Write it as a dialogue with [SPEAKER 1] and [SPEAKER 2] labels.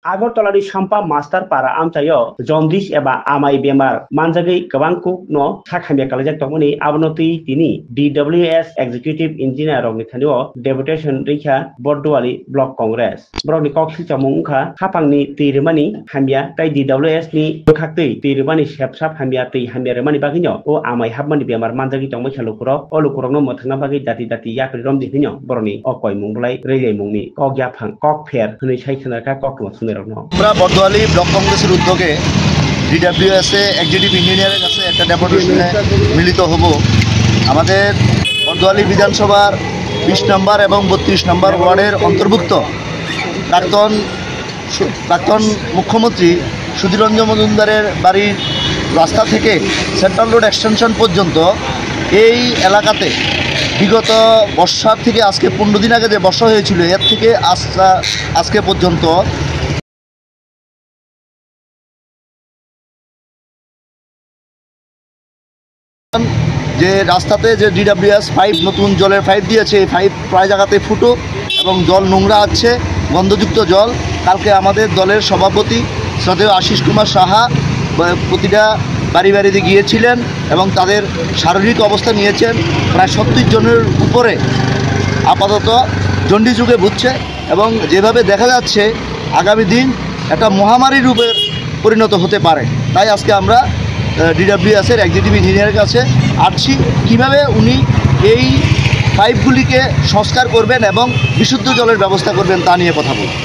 [SPEAKER 1] Agartalaनि Sampa Master Para Amtayo, Jaundice Eba Amai Bemar, Manjagi Kabanku no, Sakhamia Kalajak Tomoni, Abnoti Tini, DWS Executive Engineer of Nitanio, Deputation Richa, Borduali Block Congress. Brownie Coxi Chamunka, Hapangni, Tirimani, Hamia, Tai DWS ni, Kakti, Tirimani Shepsap Hamia, Hamia Bagino, O Amai Habmani Bemar, Manjagi Tomokalukuro, or Lukurono Motanabagi Dati Yakri Rom Divino, Brownie, Okoi Munglai, Ray Mungi, Kok Yapang, Kok Pair, who is shaken a cock was
[SPEAKER 2] আমরা Bordowali block কংগ্রেসের উদ্যোগে DWS executive ইঞ্জিনিয়ারের কাছে একটা ডেপুটেশনে মিলিত হব। আমাদের বর্দোয়ালি বিধানসভার 20 নম্বর এবং 32 নম্বর ওয়ার্ডের অন্তর্ভুক্ত প্রাক্তন মুখ্যমন্ত্রী সুধীর রঞ্জন মজুমদারের বাড়ির রাস্তা থেকে সেন্ট্রাল রোড এক্সটেনশন পর্যন্ত এই এলাকাতে বিগত বর্ষার থেকে আজকে 15 দিন আগে যে বর্ষা হয়েছিল এর থেকে আজকে পর্যন্ত যে রাস্তাতে যে ডিডব্লিউএস 5 নতুন জলের পাইপ দিয়েছে, এই পাইপ প্রায় জায়গাতে ফুটো এবং জল নোংরা আছে, গন্ধযুক্ত জল। কালকে আমাদের দলের সভাপতি শ্রদ্ধেয় আশিস কুমার সাহা প্রতিটা বাড়িতে গিয়েছিলেন এবং তাদের শারীরিক অবস্থা নিয়েছেন। প্রায় 70 জনের উপরে আপাতত জন্ডিস রোগে ভুগছে এবং যেভাবে দেখা যাচ্ছে আগামী দিন একটা মহামারী রূপে পরিণত হতে পারে। তাই আজকে আমরা ডিডব্লিউএসের এক্সিকিউটিভ ইঞ্জিনিয়ারের কাছে আসছি কীভাবে উনি এই পাইপগুলিকে সংস্কার করবেন এবং বিশুদ্ধ জলের ব্যবস্থা করবেন তা নিয়ে কথা বলব।